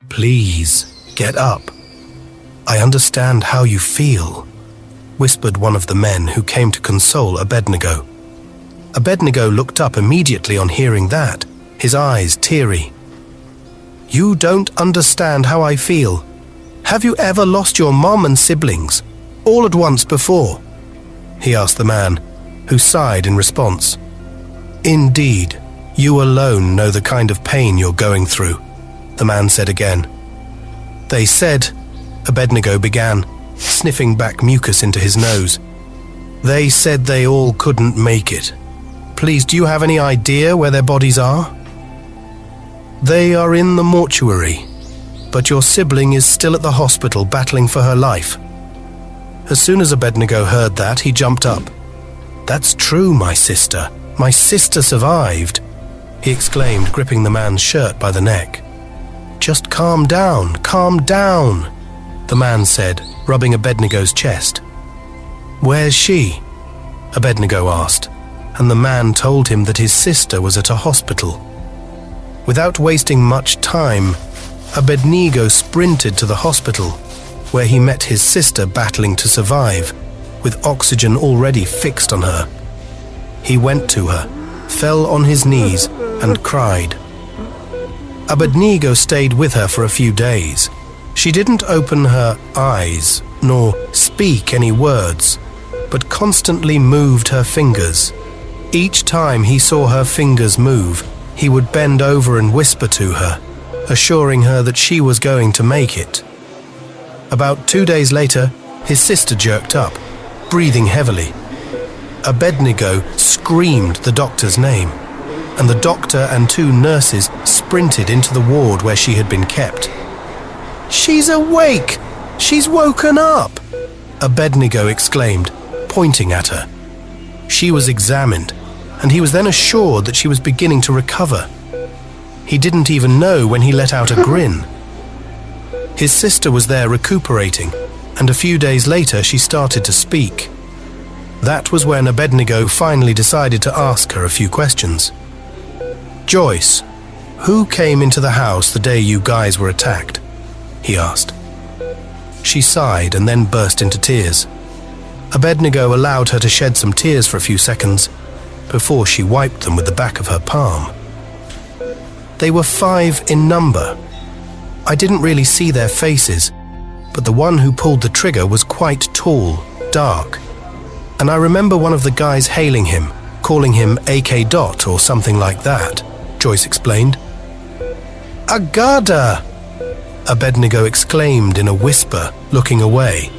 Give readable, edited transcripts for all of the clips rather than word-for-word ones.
"Please, get up. I understand how you feel," whispered one of the men who came to console Abednigo. Abednigo looked up immediately on hearing that, his eyes teary. "You don't understand how I feel. Have you ever lost your mom and siblings, all at once before?" he asked the man, who sighed in response. "Indeed, you alone know the kind of pain you're going through," the man said again. "They said," Abednigo began, sniffing back mucus into his nose. "They said they all couldn't make it. Please, do you have any idea where their bodies are?" "They are in the mortuary, but your sibling is still at the hospital battling for her life." As soon as Abednigo heard that, he jumped up. "That's true, my sister. My sister survived," he exclaimed, gripping the man's shirt by the neck. "Just calm down, the man said, rubbing Abednigo's chest. "Where's she?" Abednigo asked, and the man told him that his sister was at a hospital. Without wasting much time, Abednigo sprinted to the hospital, where he met his sister battling to survive, with oxygen already fixed on her. He went to her, fell on his knees, and cried. Abednigo stayed with her for a few days. She didn't open her eyes, nor speak any words, but constantly moved her fingers. Each time he saw her fingers move, he would bend over and whisper to her, assuring her that she was going to make it. About 2 days later, his sister jerked up, breathing heavily. Abednigo screamed the doctor's name, and the doctor and 2 nurses sprinted into the ward where she had been kept. "She's awake! She's woken up!" Abednigo exclaimed, pointing at her. She was examined, and he was then assured that she was beginning to recover. He didn't even know when he let out a grin. His sister was there recuperating, and a few days later she started to speak. That was when Abednigo finally decided to ask her a few questions. "Joyce, who came into the house the day you guys were attacked?" he asked. She sighed and then burst into tears. Abednigo allowed her to shed some tears for a few seconds before she wiped them with the back of her palm. "They were 5 in number. I didn't really see their faces, but the one who pulled the trigger was quite tall, dark, and I remember one of the guys hailing him, calling him AK Dot or something like that," Joyce explained. "Agada!" Abednigo exclaimed in a whisper, looking away.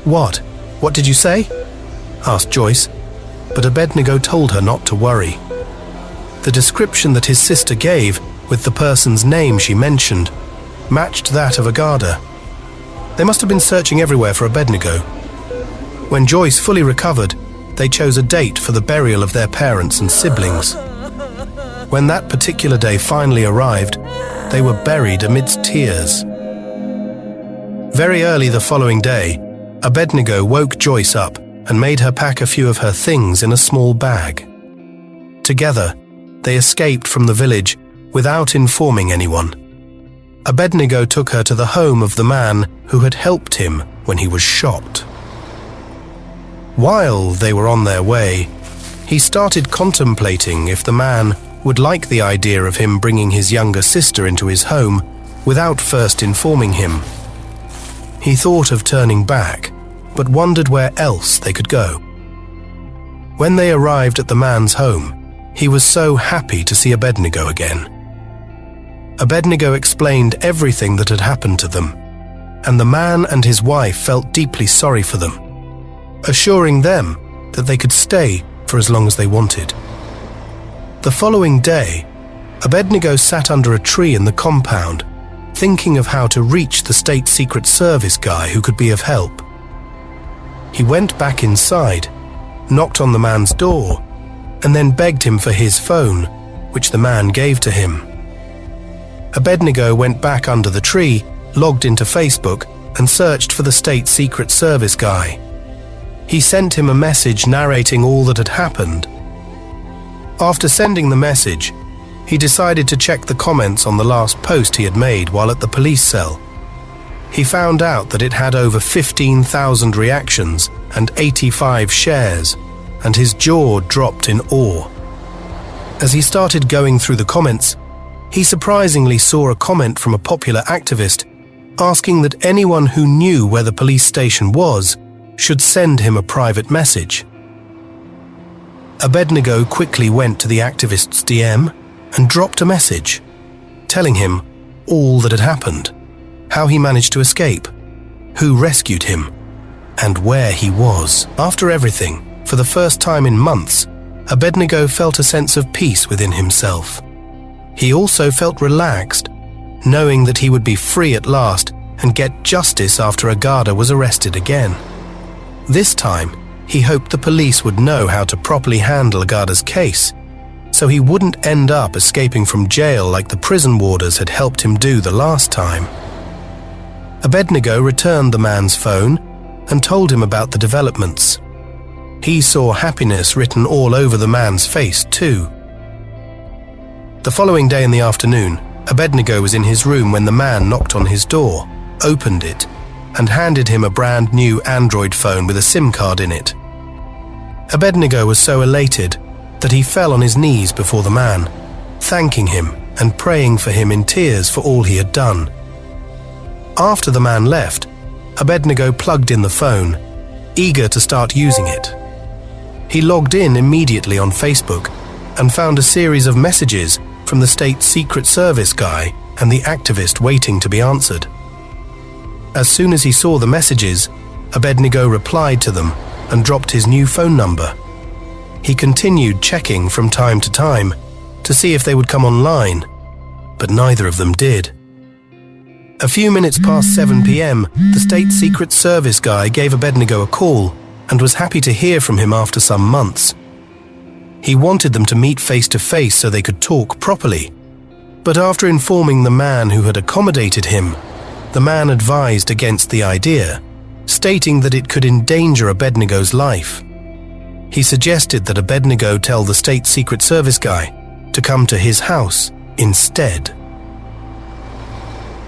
"What? What did you say?" asked Joyce, but Abednigo told her not to worry. The description that his sister gave, with the person's name she mentioned, matched that of Agada. They must have been searching everywhere for Abednigo. When Joyce fully recovered, they chose a date for the burial of their parents and siblings. When that particular day finally arrived, they were buried amidst tears. Very early the following day, Abednigo woke Joyce up and made her pack a few of her things in a small bag. Together, they escaped from the village without informing anyone. Abednigo took her to the home of the man who had helped him when he was shot. While they were on their way, he started contemplating if the man would like the idea of him bringing his younger sister into his home without first informing him. He thought of turning back, but wondered where else they could go. When they arrived at the man's home, he was so happy to see Abednigo again. Abednigo explained everything that had happened to them, and the man and his wife felt deeply sorry for them, assuring them that they could stay for as long as they wanted. The following day, Abednigo sat under a tree in the compound, thinking of how to reach the State Secret Service guy who could be of help. He went back inside, knocked on the man's door, and then begged him for his phone, which the man gave to him. Abednigo went back under the tree, logged into Facebook, and searched for the State Secret Service guy. He sent him a message narrating all that had happened. After sending the message, he decided to check the comments on the last post he had made while at the police cell. He found out that it had over 15,000 reactions and 85 shares, and his jaw dropped in awe. As he started going through the comments, he surprisingly saw a comment from a popular activist asking that anyone who knew where the police station was should send him a private message. Abednigo quickly went to the activist's DM and dropped a message, telling him all that had happened, how he managed to escape, who rescued him, and where he was. After everything, for the first time in months, Abednigo felt a sense of peace within himself. He also felt relaxed, knowing that he would be free at last and get justice after Agada was arrested again. This time, he hoped the police would know how to properly handle Agada's case, so he wouldn't end up escaping from jail like the prison warders had helped him do the last time. Abednigo returned the man's phone and told him about the developments. He saw happiness written all over the man's face too. The following day in the afternoon, Abednigo was in his room when the man knocked on his door, opened it, and handed him a brand new Android phone with a SIM card in it. Abednigo was so elated that he fell on his knees before the man, thanking him and praying for him in tears for all he had done. After the man left, Abednigo plugged in the phone, eager to start using it. He logged in immediately on Facebook and found a series of messages from the state secret service guy and the activist waiting to be answered. As soon as he saw the messages, Abednigo replied to them and dropped his new phone number. He continued checking from time to time to see if they would come online, but neither of them did. A few minutes past 7 p.m., the state secret service guy gave Abednigo a call and was happy to hear from him after some months. He wanted them to meet face to face so they could talk properly, but after informing the man who had accommodated him, the man advised against the idea, stating that it could endanger Abednigo's life. He suggested that Abednigo tell the state secret service guy to come to his house instead.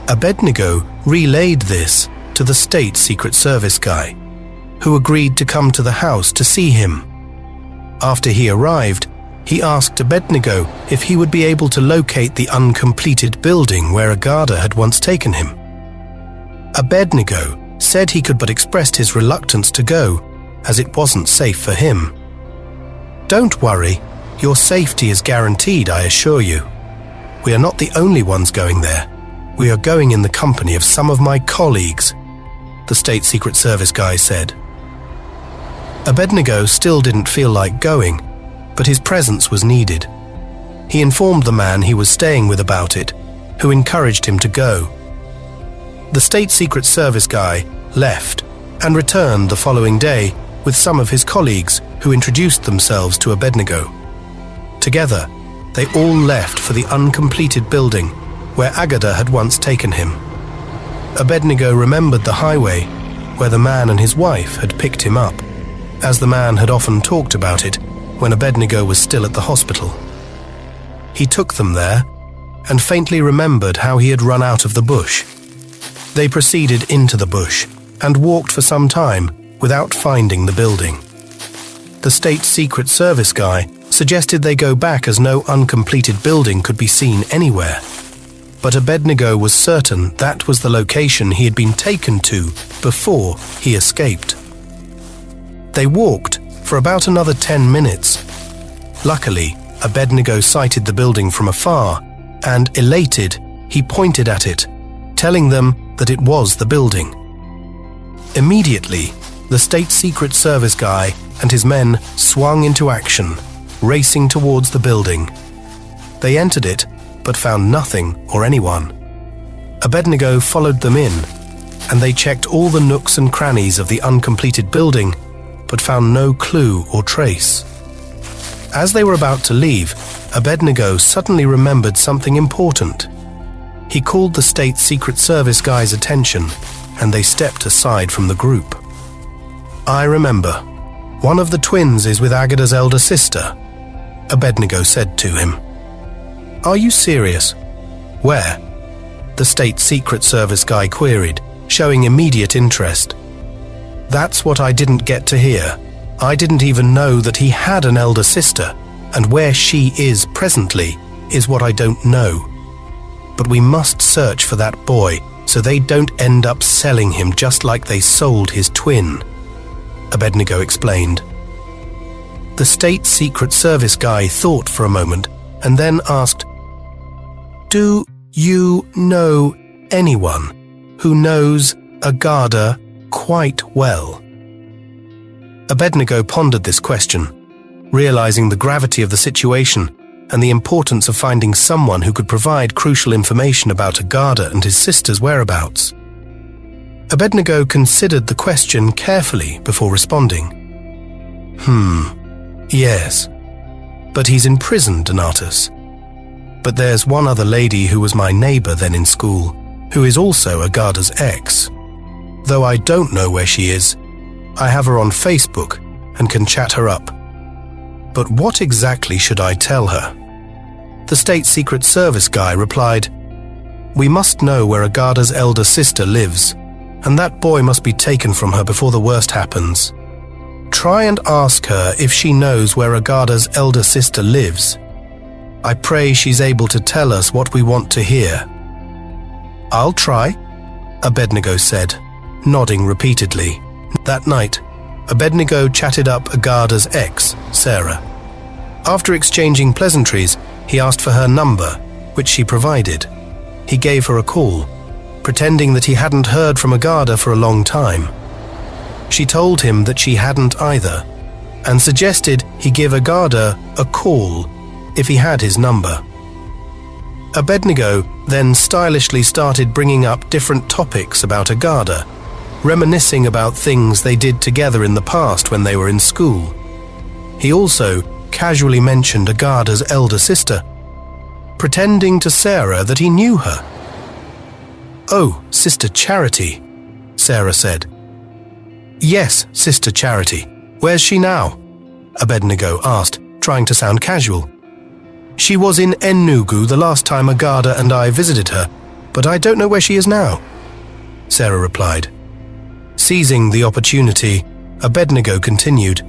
Abednigo relayed this to the state secret service guy, who agreed to come to the house to see him. After he arrived, he asked Abednigo if he would be able to locate the uncompleted building where Agada had once taken him. Abednigo said he could, but expressed his reluctance to go, as it wasn't safe for him. "Don't worry, your safety is guaranteed, I assure you. We are not the only ones going there. We are going in the company of some of my colleagues," the state secret service guy said. Abednigo still didn't feel like going, but his presence was needed. He informed the man he was staying with about it, who encouraged him to go. The state secret service guy left and returned the following day with some of his colleagues who introduced themselves to Abednigo. Together, they all left for the uncompleted building where Agada had once taken him. Abednigo remembered the highway where the man and his wife had picked him up, as the man had often talked about it when Abednigo was still at the hospital. He took them there and faintly remembered how he had run out of the bush. They proceeded into the bush and walked for some time without finding the building. The state secret service guy suggested they go back as no uncompleted building could be seen anywhere. But Abednigo was certain that was the location he had been taken to before he escaped. They walked for about another 10 minutes. Luckily, Abednigo sighted the building from afar, and elated, he pointed at it, telling them that it was the building. Immediately, the state secret service guy and his men swung into action, racing towards the building. They entered it, but found nothing or anyone. Abednigo followed them in, and they checked all the nooks and crannies of the uncompleted building, but found no clue or trace. As they were about to leave, Abednigo suddenly remembered something important. He called the state secret service guy's attention, and they stepped aside from the group. "I remember. One of the twins is with Agada's elder sister," Abednigo said to him. Are you serious? Where? The State Secret Service guy queried, showing immediate interest. That's what I didn't get to hear. I didn't even know that he had an elder sister, and where she is presently is what I don't know. But we must search for that boy so they don't end up selling him just like they sold his twin, Abednigo explained. The State Secret Service guy thought for a moment and then asked, "Do you know anyone who knows Agada quite well?" Abednigo pondered this question, realizing the gravity of the situation and the importance of finding someone who could provide crucial information about Agada and his sister's whereabouts. Abednigo considered the question carefully before responding. Yes, but he's in prison, Donatus. But there's one other lady who was my neighbor then in school, who is also Agada's ex. Though I don't know where she is, I have her on Facebook and can chat her up. But what exactly should I tell her? The State Secret Service guy replied, "We must know where Agada's elder sister lives, and that boy must be taken from her before the worst happens. Try and ask her if she knows where Agada's elder sister lives. I pray she's able to tell us what we want to hear." "I'll try," Abednigo said, nodding repeatedly. That night, Abednigo chatted up Agada's ex, Sarah. After exchanging pleasantries, he asked for her number, which she provided. He gave her a call, pretending that he hadn't heard from Agada for a long time. She told him that she hadn't either, and suggested he give Agada a call if he had his number. Abednigo then stylishly started bringing up different topics about Agada, reminiscing about things they did together in the past when they were in school. He also casually mentioned Agada's elder sister, pretending to Sarah that he knew her. "Oh, Sister Charity," Sarah said. "Yes, Sister Charity. Where's she now?" Abednigo asked, trying to sound casual. "She was in Enugu the last time Agada and I visited her, but I don't know where she is now," Sarah replied. Seizing the opportunity, Abednigo continued,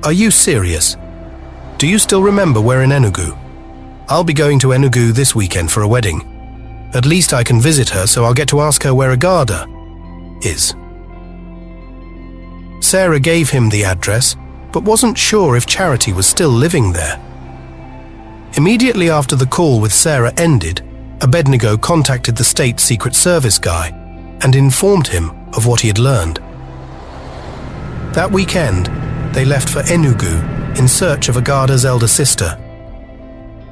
"Are you serious? Do you still remember we're in Enugu? I'll be going to Enugu this weekend for a wedding. At least I can visit her, so I'll get to ask her where Agada is." Sarah gave him the address, but wasn't sure if Charity was still living there. Immediately after the call with Sarah ended, Abednigo contacted the State Secret Service guy and informed him of what he had learned. That weekend, they left for Enugu in search of Agada's elder sister.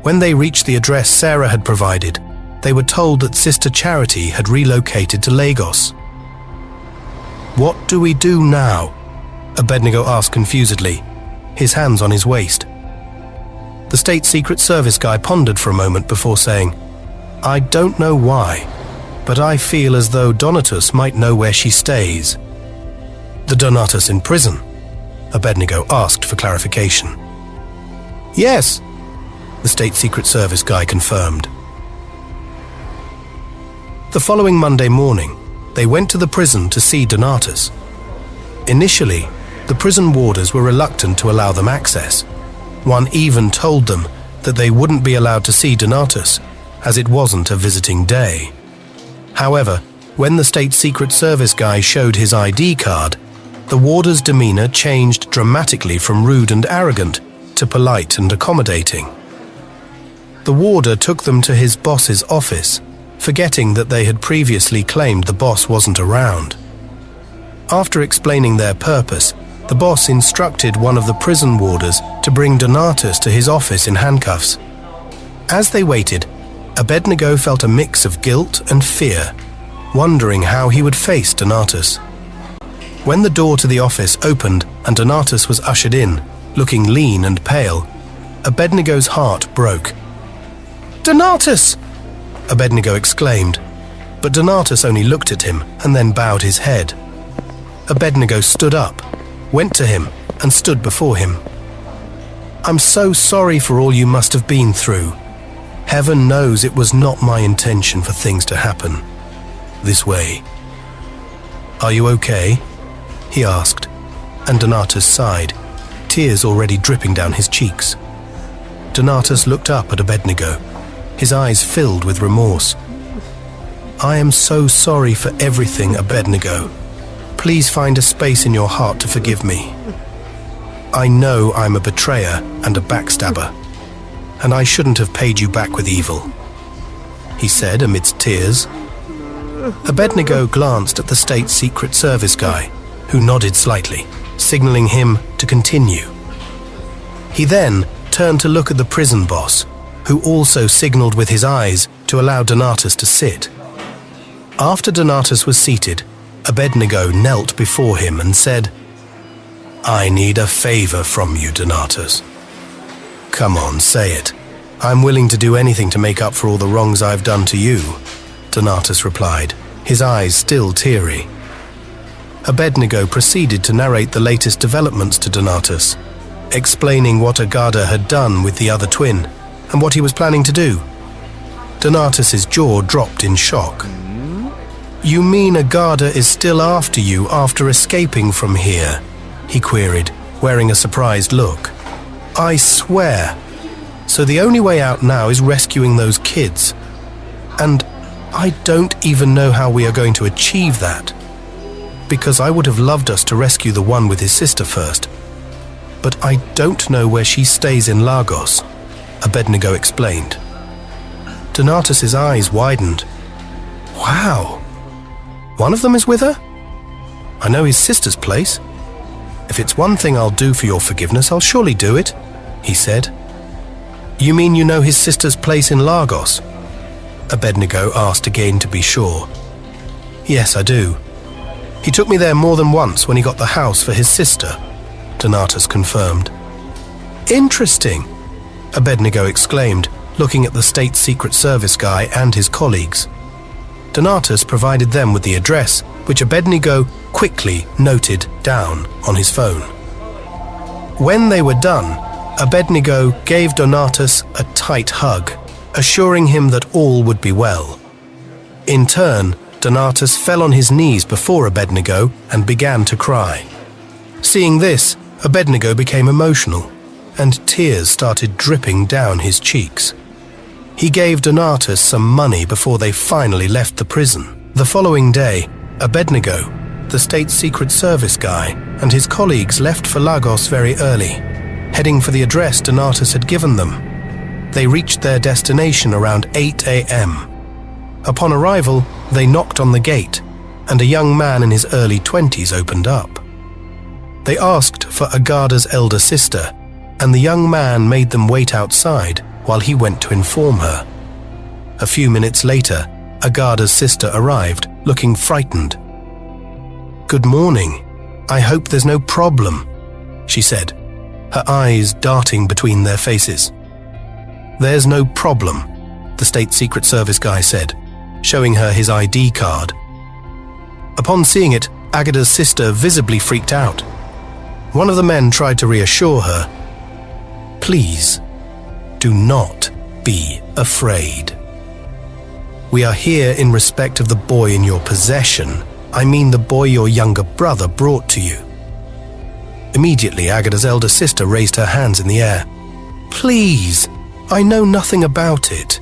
When they reached the address Sarah had provided, they were told that Sister Charity had relocated to Lagos. "What do we do now?" Abednigo asked confusedly, his hands on his waist. The State Secret Service guy pondered for a moment before saying, "I don't know why, but I feel as though Donatus might know where she stays." "The Donatus in prison?" Abednigo asked for clarification. "Yes," the State Secret Service guy confirmed. The following Monday morning, they went to the prison to see Donatus. Initially, the prison warders were reluctant to allow them access. One even told them that they wouldn't be allowed to see Donatus, as it wasn't a visiting day. However, when the State Secret Service guy showed his ID card, the warder's demeanor changed dramatically from rude and arrogant to polite and accommodating. The warder took them to his boss's office, forgetting that they had previously claimed the boss wasn't around. After explaining their purpose, the boss instructed one of the prison warders to bring Donatus to his office in handcuffs. As they waited, Abednigo felt a mix of guilt and fear, wondering how he would face Donatus. When the door to the office opened and Donatus was ushered in, looking lean and pale, Abednigo's heart broke. "Donatus!" Abednigo exclaimed, but Donatus only looked at him and then bowed his head. Abednigo stood up, went to him, and stood before him. "I'm so sorry for all you must have been through," Heaven knows it was not my intention for things to happen this way. "Are you okay?" he asked, and Donatus sighed, tears already dripping down his cheeks. Donatus looked up at Abednigo, his eyes filled with remorse. "I am so sorry for everything, Abednigo. Please find a space in your heart to forgive me. I know I'm a betrayer and a backstabber, and I shouldn't have paid you back with evil," he said amidst tears. Abednigo glanced at the State Secret Service guy, who nodded slightly, signaling him to continue. He then turned to look at the prison boss, who also signaled with his eyes to allow Donatus to sit. After Donatus was seated, Abednigo knelt before him and said, "I need a favor from you, Donatus." "Come on, say it. I'm willing to do anything to make up for all the wrongs I've done to you," Donatus replied, his eyes still teary. Abednigo proceeded to narrate the latest developments to Donatus, explaining what Agada had done with the other twin and what he was planning to do. Donatus's jaw dropped in shock. "You mean Agada is still after you after escaping from here?" he queried, wearing a surprised look. "I swear. So the only way out now is rescuing those kids. And I don't even know how we are going to achieve that. Because I would have loved us to rescue the one with his sister first. But I don't know where she stays in Lagos," Abednigo explained. Donatus's eyes widened. "Wow. One of them is with her? I know his sister's place. If it's one thing I'll do for your forgiveness, I'll surely do it," he said. "You mean you know his sister's place in Lagos?" Abednigo asked again to be sure. "Yes, I do. He took me there more than once when he got the house for his sister," Donatus confirmed. "Interesting," Abednigo exclaimed, looking at the State Secret Service guy and his colleagues. Donatus provided them with the address, which Abednigo quickly noted down on his phone. When they were done, Abednigo gave Donatus a tight hug, assuring him that all would be well. In turn, Donatus fell on his knees before Abednigo and began to cry. Seeing this, Abednigo became emotional, and tears started dripping down his cheeks. He gave Donatus some money before they finally left the prison. The following day, Abednigo, the State Secret Service guy, and his colleagues left for Lagos very early, heading for the address Donatus had given them. They reached their destination around 8 a.m. Upon arrival, they knocked on the gate, and a young man in his early 20s opened up. They asked for Agada's elder sister, and the young man made them wait outside while he went to inform her. A few minutes later, Agada's sister arrived, looking frightened. "Good morning. I hope there's no problem," she said, her eyes darting between their faces. "There's no problem," the State Secret Service guy said, showing her his ID card. Upon seeing it, Agada's sister visibly freaked out. One of the men tried to reassure her. "Please, do not be afraid. We are here in respect of the boy in your possession. I mean the boy your younger brother brought to you." Immediately, Agada's elder sister raised her hands in the air. "Please, I know nothing about it.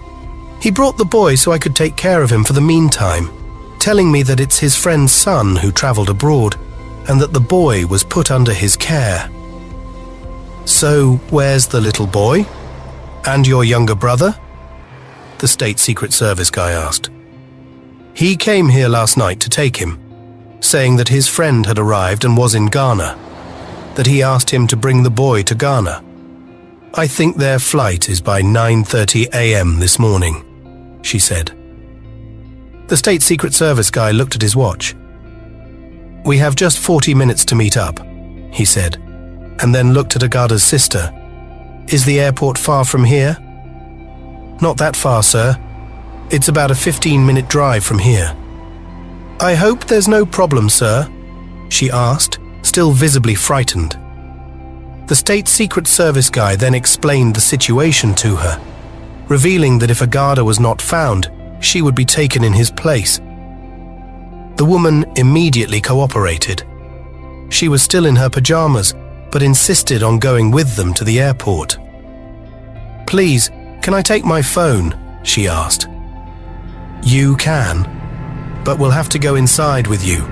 He brought the boy so I could take care of him for the meantime, telling me that it's his friend's son who traveled abroad and that the boy was put under his care." "So, where's the little boy? And your younger brother?" the State Secret Service guy asked. "He came here last night to take him, saying that his friend had arrived and was in Ghana, that he asked him to bring the boy to Ghana. I think their flight is by 9:30 a.m. this morning," she said. The State Secret Service guy looked at his watch. "We have just 40 minutes to meet up," he said, and then looked at Agada's sister. "Is the airport far from here?" "Not that far, sir. It's about a 15-minute drive from here." "I hope there's no problem, sir," she asked, still visibly frightened. The State Secret Service guy then explained the situation to her. revealing that if Agada was not found, she would be taken in his place. The woman immediately cooperated. She was still in her pajamas, but insisted on going with them to the airport. "Please, can I take my phone?" she asked. "You can, but we'll have to go inside with you,"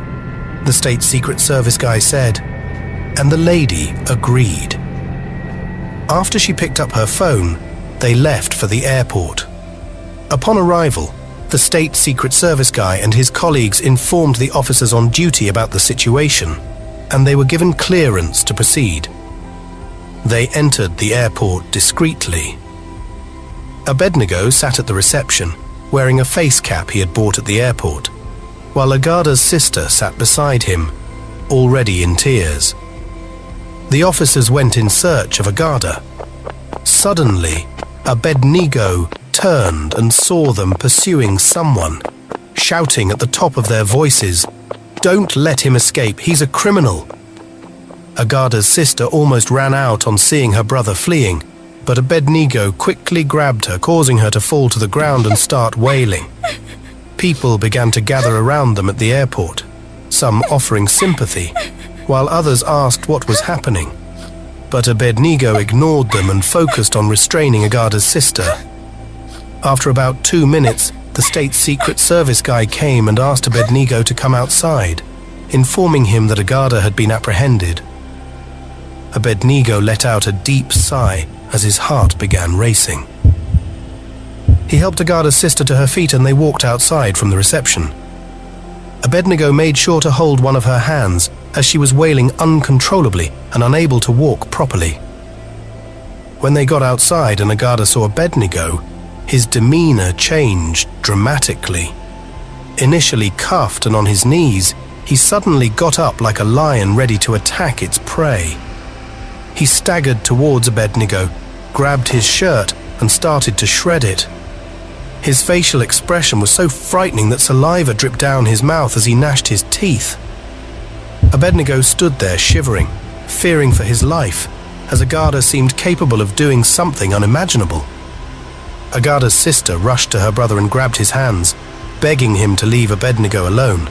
the State Secret Service guy said, and the lady agreed. After she picked up her phone, they left for the airport. Upon arrival, the State Secret Service guy and his colleagues informed the officers on duty about the situation, and they were given clearance to proceed. They entered the airport discreetly. Abednigo sat at the reception, wearing a face cap he had bought at the airport, while Agada's sister sat beside him, already in tears. The officers went in search of Agada. Suddenly, Abednigo turned and saw them pursuing someone, shouting at the top of their voices, "Don't let him escape, he's a criminal." Agada's sister almost ran out on seeing her brother fleeing, but Abednigo quickly grabbed her, causing her to fall to the ground and start wailing. People began to gather around them at the airport, some offering sympathy, while others asked what was happening. But Abednigo ignored them and focused on restraining Agada's sister. After about 2 minutes, the State Secret Service guy came and asked Abednigo to come outside, informing him that Agada had been apprehended. Abednigo let out a deep sigh as his heart began racing. He helped Agada's sister to her feet and they walked outside from the reception. Abednigo made sure to hold one of her hands as she was wailing uncontrollably and unable to walk properly. When they got outside and Agada saw Abednigo, his demeanor changed dramatically. Initially cuffed and on his knees, he suddenly got up like a lion ready to attack its prey. He staggered towards Abednigo, grabbed his shirt and started to shred it. His facial expression was so frightening that saliva dripped down his mouth as he gnashed his teeth. Abednigo stood there shivering, fearing for his life, as Agada seemed capable of doing something unimaginable. Agada's sister rushed to her brother and grabbed his hands, begging him to leave Abednigo alone,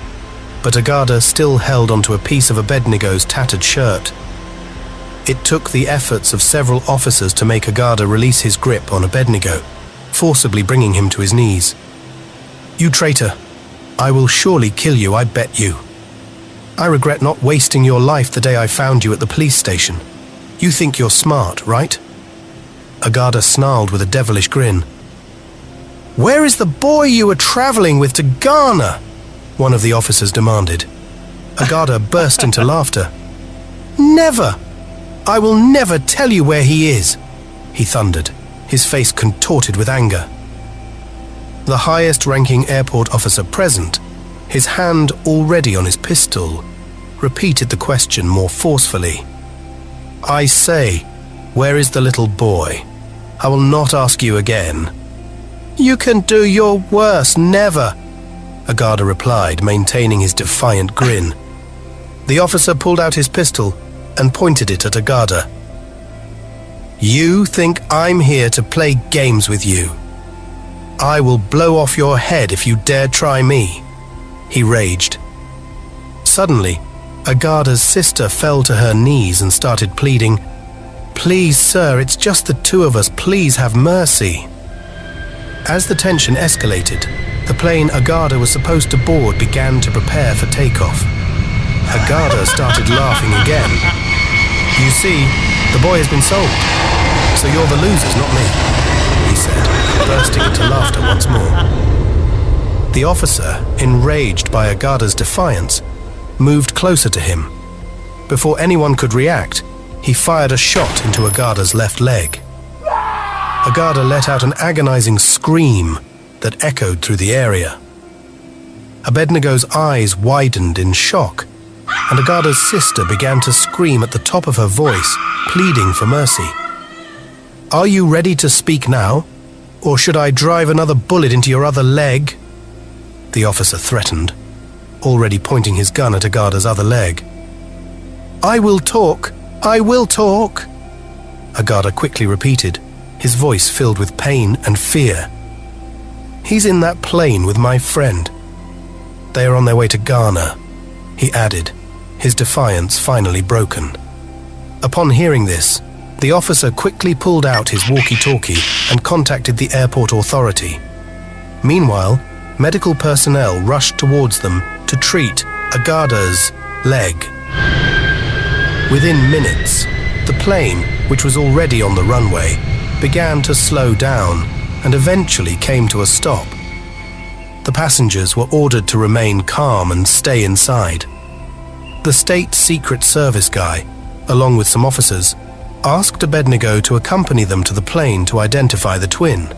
but Agada still held onto a piece of Abednigo's tattered shirt. It took the efforts of several officers to make Agada release his grip on Abednigo, forcibly bringing him to his knees. "You traitor! I will surely kill you, I bet you. I regret not wasting your life the day I found you at the police station. You think you're smart, right?" Agada snarled with a devilish grin. "Where is the boy you were traveling with to Ghana?" one of the officers demanded. Agada burst into laughter. "Never! I will never tell you where he is," he thundered, his face contorted with anger. The highest-ranking airport officer present, his hand already on his pistol, repeated the question more forcefully. "I say, where is the little boy? I will not ask you again." "You can do your worst, never," Agada replied, maintaining his defiant grin. The officer pulled out his pistol and pointed it at Agada. "You think I'm here to play games with you? I will blow off your head if you dare try me," he raged. Suddenly, Agada's sister fell to her knees and started pleading, "Please, sir, it's just the two of us, please have mercy." As the tension escalated, the plane Agada was supposed to board began to prepare for takeoff. Agada started laughing again. "You see, the boy has been sold, so you're the losers, not me," he said, bursting into laughter once more. The officer, enraged by Agada's defiance, moved closer to him. Before anyone could react, he fired a shot into Agada's left leg. Agada let out an agonizing scream that echoed through the area. Abednigo's eyes widened in shock, and Agada's sister began to scream at the top of her voice, pleading for mercy. "Are you ready to speak now, or should I drive another bullet into your other leg?" the officer threatened, already pointing his gun at Agada's other leg. "I will talk, I will talk," Agada quickly repeated, his voice filled with pain and fear. "He's in that plane with my friend. They are on their way to Ghana," he added, his defiance finally broken. Upon hearing this, the officer quickly pulled out his walkie-talkie and contacted the airport authority. Meanwhile, medical personnel rushed towards them to treat Agada's leg. Within minutes, the plane, which was already on the runway, began to slow down and eventually came to a stop. The passengers were ordered to remain calm and stay inside. The State Secret Service guy, along with some officers, asked Abednigo to accompany them to the plane to identify the twin.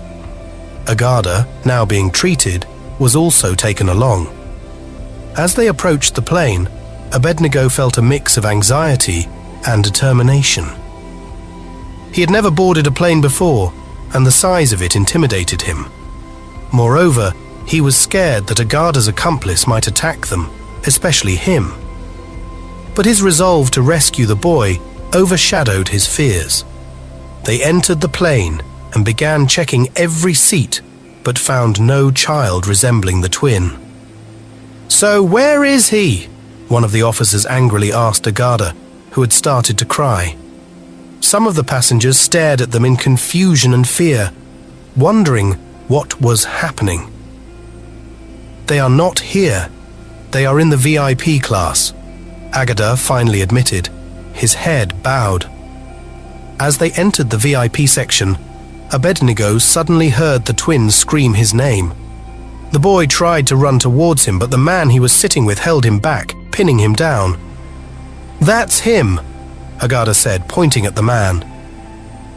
Agada, now being treated, was also taken along. As they approached the plane, Abednigo felt a mix of anxiety and determination. He had never boarded a plane before, and the size of it intimidated him. Moreover, he was scared that Agada's accomplice might attack them, especially him. But his resolve to rescue the boy overshadowed his fears. They entered the plane and began checking every seat, but found no child resembling the twin. "So where is he?" one of the officers angrily asked Agada, who had started to cry. Some of the passengers stared at them in confusion and fear, wondering what was happening. "They are not here. They are in the VIP class," Agada finally admitted, his head bowed. As they entered the VIP section, Abednigo suddenly heard the twin scream his name. The boy tried to run towards him, but the man he was sitting with held him back, pinning him down. "That's him," Agada said, pointing at the man.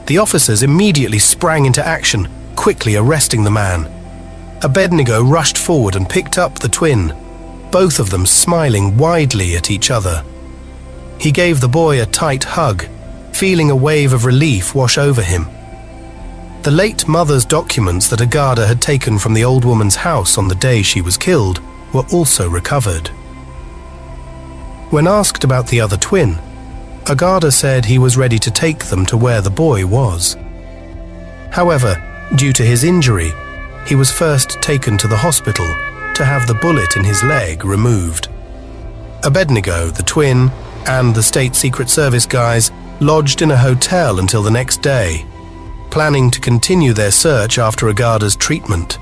The officers immediately sprang into action, quickly arresting the man. Abednigo rushed forward and picked up the twin, both of them smiling widely at each other. He gave the boy a tight hug, feeling a wave of relief wash over him. The late mother's documents that Agada had taken from the old woman's house on the day she was killed were also recovered. When asked about the other twin, Agada said he was ready to take them to where the boy was. However, due to his injury, he was first taken to the hospital to have the bullet in his leg removed. Abednigo, the twin, and the State Secret Service guys lodged in a hotel until the next day, planning to continue their search after Agada's treatment.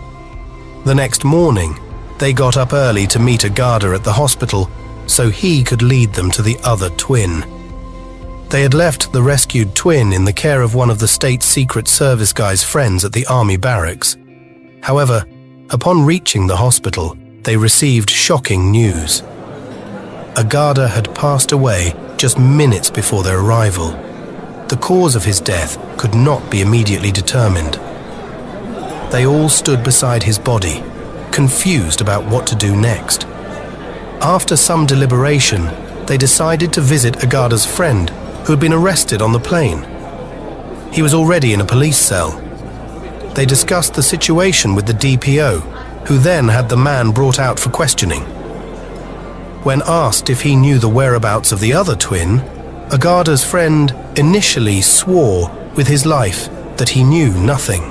The next morning, they got up early to meet Agada at the hospital so he could lead them to the other twin. They had left the rescued twin in the care of one of the State Secret Service guy's friends at the army barracks. However, upon reaching the hospital, they received shocking news. Agada had passed away just minutes before their arrival. The cause of his death could not be immediately determined. They all stood beside his body, confused about what to do next. After some deliberation, they decided to visit Agada's friend, who had been arrested on the plane. He was already in a police cell. They discussed the situation with the DPO, who then had the man brought out for questioning. When asked if he knew the whereabouts of the other twin, Agada's friend initially swore with his life that he knew nothing.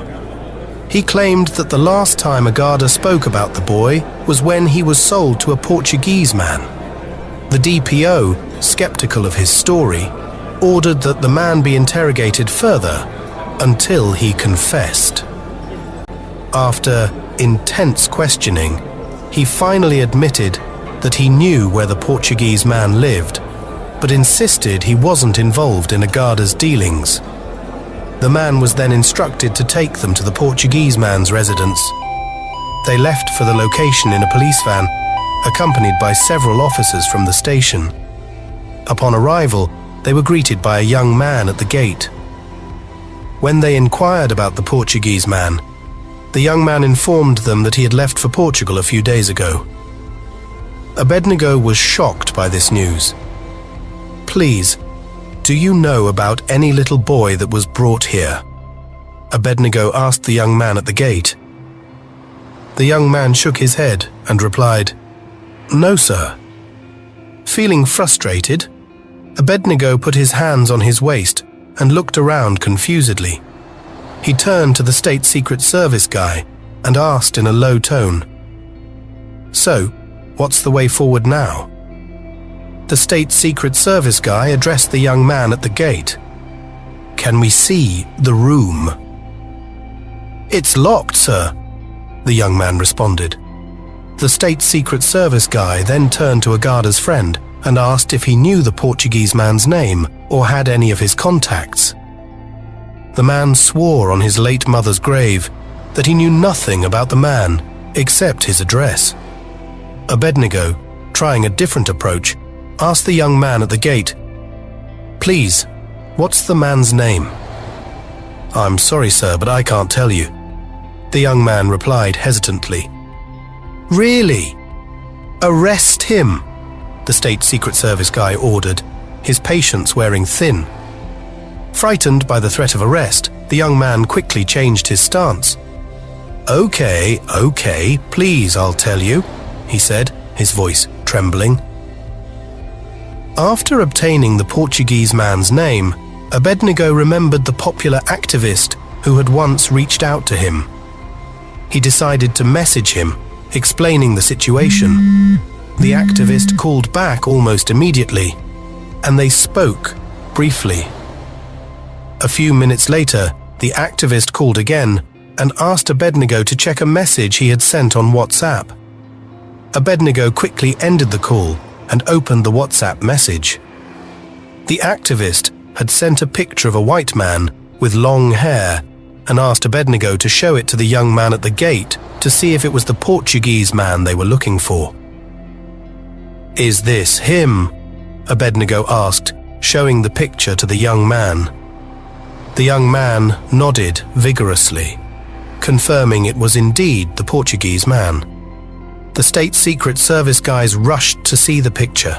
He claimed that the last time Agada spoke about the boy was when he was sold to a Portuguese man. The DPO, skeptical of his story, ordered that the man be interrogated further until he confessed. After intense questioning, he finally admitted that he knew where the Portuguese man lived, but insisted he wasn't involved in Agada's dealings. The man was then instructed to take them to the Portuguese man's residence. They left for the location in a police van, accompanied by several officers from the station. Upon arrival, they were greeted by a young man at the gate. When they inquired about the Portuguese man, the young man informed them that he had left for Portugal a few days ago. Abednigo was shocked by this news. "Please, do you know about any little boy that was brought here?" Abednigo asked the young man at the gate. The young man shook his head and replied, "No, sir." Feeling frustrated, Abednigo put his hands on his waist and looked around confusedly. He turned to the State Secret Service guy and asked in a low tone, "So, what's the way forward now?" The State Secret Service guy addressed the young man at the gate. "Can we see the room?" "It's locked, sir," the young man responded. The State Secret Service guy then turned to Agada's friend and asked if he knew the Portuguese man's name or had any of his contacts. The man swore on his late mother's grave that he knew nothing about the man except his address. Abednigo, trying a different approach, asked the young man at the gate, "Please, what's the man's name?" "I'm sorry, sir, but I can't tell you," the young man replied hesitantly. "Really? Arrest him," the State Secret Service guy ordered, his patience wearing thin. Frightened by the threat of arrest, the young man quickly changed his stance. Okay, please, I'll tell you," he said, his voice trembling. After obtaining the Portuguese man's name, Abednigo remembered the popular activist who had once reached out to him. He decided to message him, explaining the situation. The activist called back almost immediately, and they spoke briefly. A few minutes later, the activist called again and asked Abednigo to check a message he had sent on WhatsApp. Abednigo quickly ended the call and opened the WhatsApp message. The activist had sent a picture of a white man with long hair and asked Abednigo to show it to the young man at the gate to see if it was the Portuguese man they were looking for. "Is this him?" Abednigo asked, showing the picture to the young man. The young man nodded vigorously, confirming it was indeed the Portuguese man. The State Secret Service guys rushed to see the picture,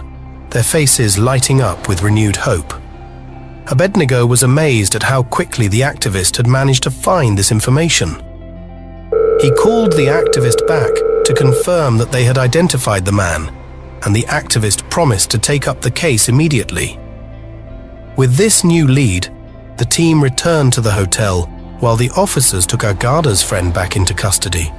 their faces lighting up with renewed hope. Abednigo was amazed at how quickly the activist had managed to find this information. He called the activist back to confirm that they had identified the man, and the activist promised to take up the case immediately. With this new lead, the team returned to the hotel while the officers took Agada's friend back into custody.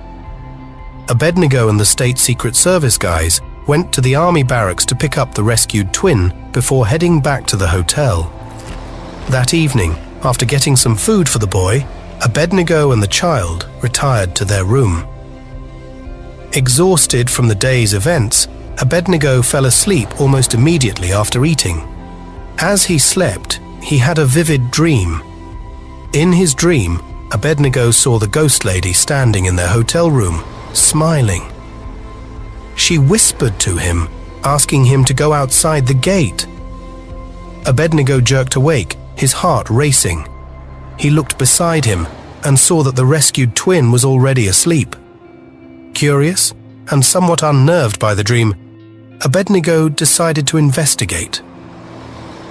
Abednigo and the State Secret Service guys went to the army barracks to pick up the rescued twin before heading back to the hotel. That evening, after getting some food for the boy, Abednigo and the child retired to their room. Exhausted from the day's events, Abednigo fell asleep almost immediately after eating. As he slept, he had a vivid dream. In his dream, Abednigo saw the ghost lady standing in their hotel room, smiling. She whispered to him, asking him to go outside the gate. Abednigo jerked awake, his heart racing. He looked beside him and saw that the rescued twin was already asleep. Curious and somewhat unnerved by the dream, Abednigo decided to investigate.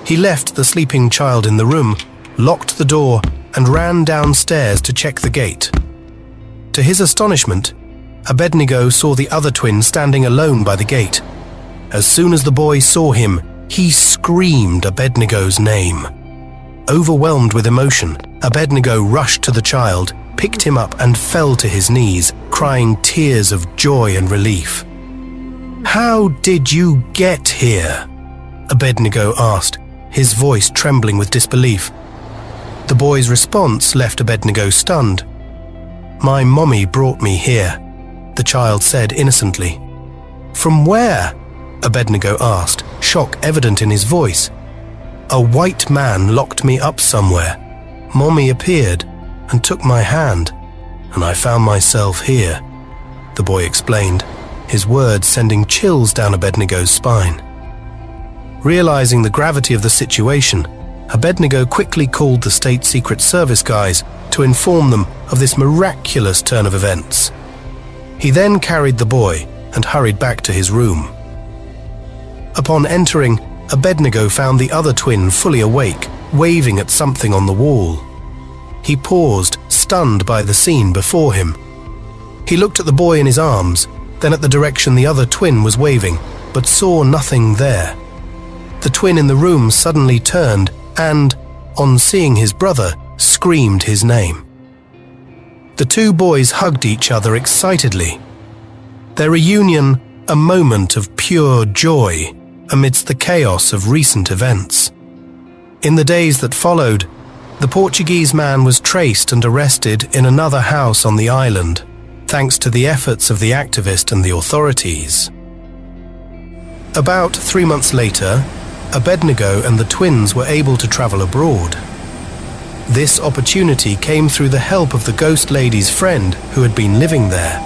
He left the sleeping child in the room, locked the door, and ran downstairs to check the gate. To his astonishment, Abednigo saw the other twin standing alone by the gate. As soon as the boy saw him, he screamed Abednigo's name. Overwhelmed with emotion, Abednigo rushed to the child, picked him up and fell to his knees, crying tears of joy and relief. "How did you get here?" Abednigo asked, his voice trembling with disbelief. The boy's response left Abednigo stunned. "My mommy brought me here," the child said innocently. "From where?" Abednigo asked, shock evident in his voice. "A white man locked me up somewhere. Mommy appeared and took my hand, and I found myself here," the boy explained, his words sending chills down Abednigo's spine. Realizing the gravity of the situation, Abednigo quickly called the State Secret Service guys to inform them of this miraculous turn of events. He then carried the boy and hurried back to his room. Upon entering, Abednigo found the other twin fully awake, waving at something on the wall. He paused, stunned by the scene before him. He looked at the boy in his arms, then at the direction the other twin was waving, but saw nothing there. The twin in the room suddenly turned and, on seeing his brother, screamed his name. The two boys hugged each other excitedly. Their reunion, a moment of pure joy amidst the chaos of recent events. In the days that followed, the Portuguese man was traced and arrested in another house on the island, thanks to the efforts of the activist and the authorities. About 3 months later, Abednigo and the twins were able to travel abroad. This opportunity came through the help of the ghost lady's friend who had been living there.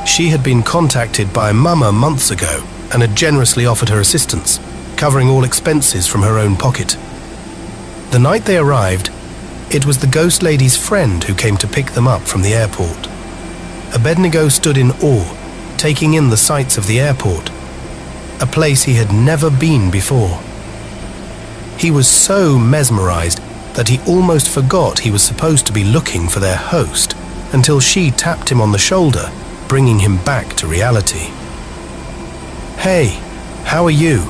She had been contacted by Mama months ago and had generously offered her assistance, covering all expenses from her own pocket. The night they arrived, it was the ghost lady's friend who came to pick them up from the airport. Abednigo stood in awe, taking in the sights of the airport, a place he had never been before. He was so mesmerized that he almost forgot he was supposed to be looking for their host until she tapped him on the shoulder, bringing him back to reality. "Hey, how are you?"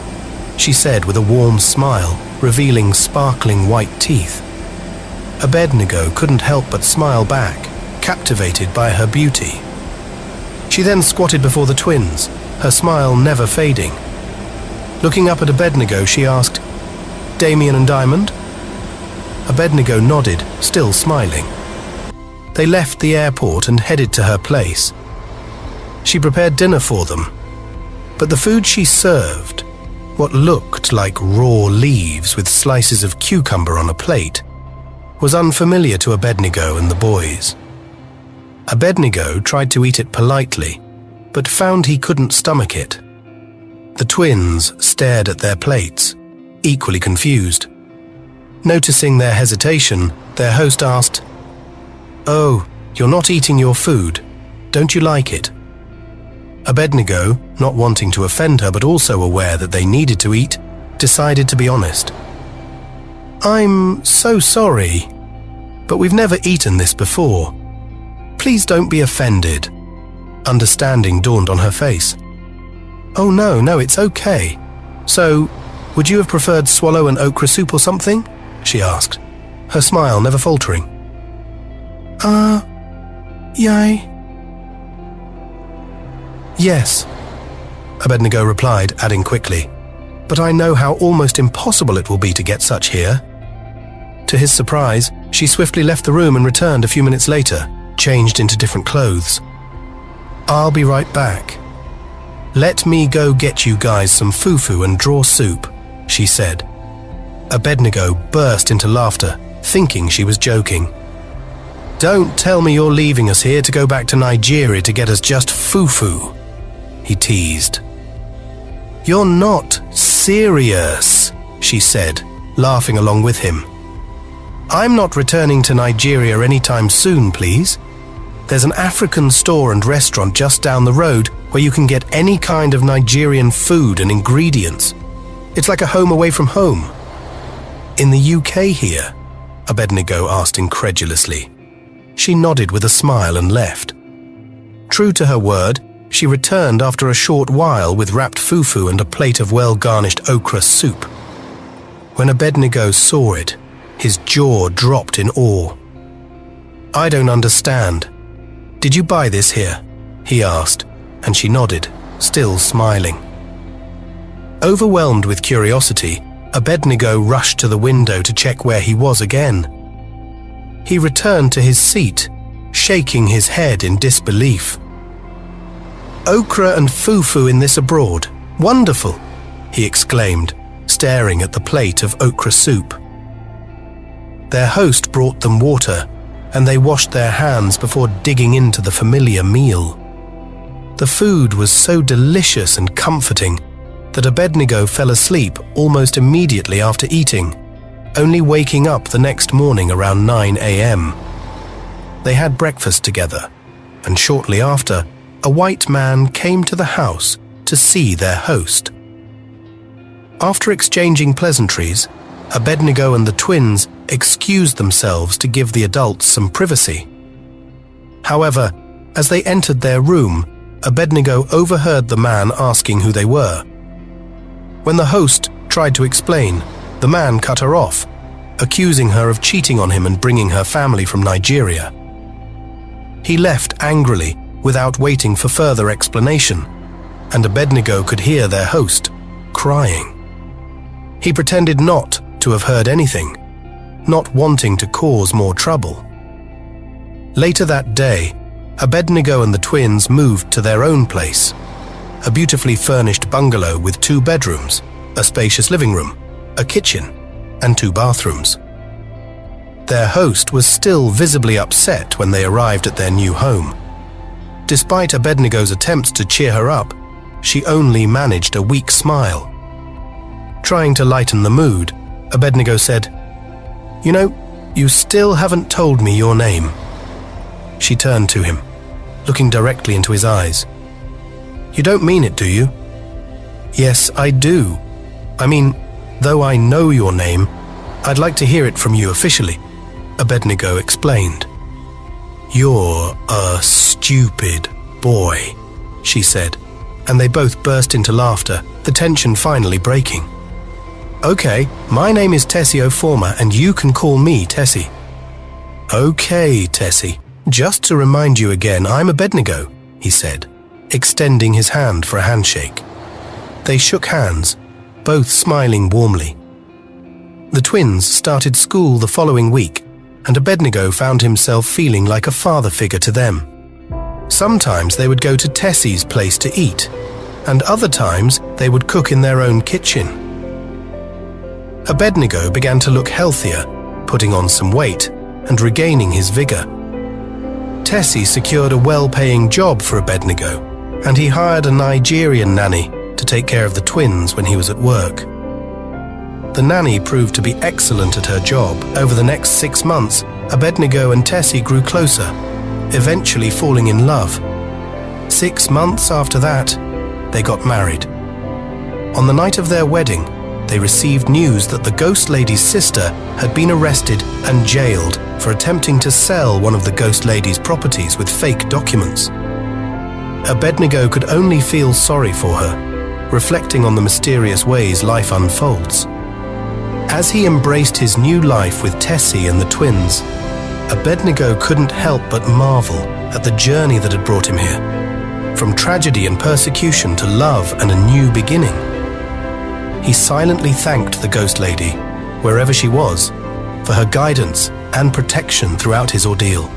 she said with a warm smile, revealing sparkling white teeth. Abednigo couldn't help but smile back, captivated by her beauty. She then squatted before the twins, her smile never fading. Looking up at Abednigo, she asked, "Damien and Diamond?" Abednigo nodded, still smiling. They left the airport and headed to her place. She prepared dinner for them, but the food she served, what looked like raw leaves with slices of cucumber on a plate, was unfamiliar to Abednigo and the boys. Abednigo tried to eat it politely, but found he couldn't stomach it. The twins stared at their plates, equally confused. Noticing their hesitation, their host asked, "Oh, you're not eating your food. Don't you like it?" Abednigo, not wanting to offend her but also aware that they needed to eat, decided to be honest. "I'm so sorry, but we've never eaten this before. Please don't be offended." Understanding dawned on her face. "Oh no, it's okay. So, would you have preferred swallow and okra soup or something?" she asked, her smile never faltering. Yay. "Yes," Abednigo replied, adding quickly, "but I know how almost impossible it will be to get such here." To his surprise, she swiftly left the room and returned a few minutes later, changed into different clothes. "I'll be right back. Let me go get you guys some fufu and draw soup," she said. Abednigo burst into laughter, thinking she was joking. "Don't tell me you're leaving us here to go back to Nigeria to get us just fufu," he teased. "You're not serious," she said, laughing along with him. "I'm not returning to Nigeria anytime soon, please. There's an African store and restaurant just down the road where you can get any kind of Nigerian food and ingredients. It's like a home away from home." "In the UK here?" Abednigo asked incredulously. She nodded with a smile and left. True to her word, she returned after a short while with wrapped fufu and a plate of well-garnished okra soup. When Abednigo saw it, his jaw dropped in awe. "I don't understand. Did you buy this here?" he asked, and she nodded, still smiling. Overwhelmed with curiosity, Abednigo rushed to the window to check where he was again. He returned to his seat, shaking his head in disbelief. "Okra and fufu in this abroad. Wonderful," he exclaimed, staring at the plate of okra soup. Their host brought them water, and they washed their hands before digging into the familiar meal. The food was so delicious and comforting that Abednigo fell asleep almost immediately after eating, only waking up the next morning around 9 a.m. They had breakfast together, and shortly after, a white man came to the house to see their host. After exchanging pleasantries, Abednigo and the twins excused themselves to give the adults some privacy. However, as they entered their room, Abednigo overheard the man asking who they were. When the host tried to explain, the man cut her off, accusing her of cheating on him and bringing her family from Nigeria. He left angrily, without waiting for further explanation, and Abednigo could hear their host crying. He pretended not to have heard anything, not wanting to cause more trouble. Later that day, Abednigo and the twins moved to their own place, a beautifully furnished bungalow with 2 bedrooms, a spacious living room, a kitchen, and 2 bathrooms. Their host was still visibly upset when they arrived at their new home. Despite Abednigo's attempts to cheer her up, she only managed a weak smile. Trying to lighten the mood, Abednigo said, "You know, you still haven't told me your name." She turned to him, looking directly into his eyes. "You don't mean it, do you?" "Yes, I do. I mean, though I know your name, I'd like to hear it from you officially," Abednigo explained. "You're a stupid boy," she said, and they both burst into laughter, the tension finally breaking. "Okay, my name is Tessie O'Forma, and you can call me Tessie." "Okay, Tessie. Just to remind you again, I'm Abednigo," he said, extending his hand for a handshake. They shook hands, both smiling warmly. The twins started school the following week, and Abednigo found himself feeling like a father figure to them. Sometimes they would go to Tessie's place to eat, and other times they would cook in their own kitchen. Abednigo began to look healthier, putting on some weight and regaining his vigor. Tessie secured a well-paying job for Abednigo, and he hired a Nigerian nanny to take care of the twins when he was at work. The nanny proved to be excellent at her job. Over the next 6 months, Abednigo and Tessie grew closer, eventually falling in love. 6 months after that, they got married. On the night of their wedding, they received news that the ghost lady's sister had been arrested and jailed for attempting to sell one of the ghost lady's properties with fake documents. Abednigo could only feel sorry for her, reflecting on the mysterious ways life unfolds. As he embraced his new life with Tessie and the twins, Abednigo couldn't help but marvel at the journey that had brought him here, from tragedy and persecution to love and a new beginning. He silently thanked the ghost lady, wherever she was, for her guidance and protection throughout his ordeal.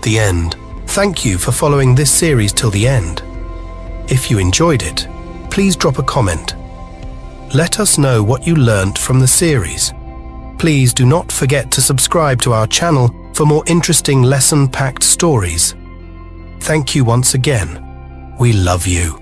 The end. Thank you for following this series till the end. If you enjoyed it, please drop a comment. Let us know what you learnt from the series. Please do not forget to subscribe to our channel for more interesting lesson-packed stories. Thank you once again. We love you.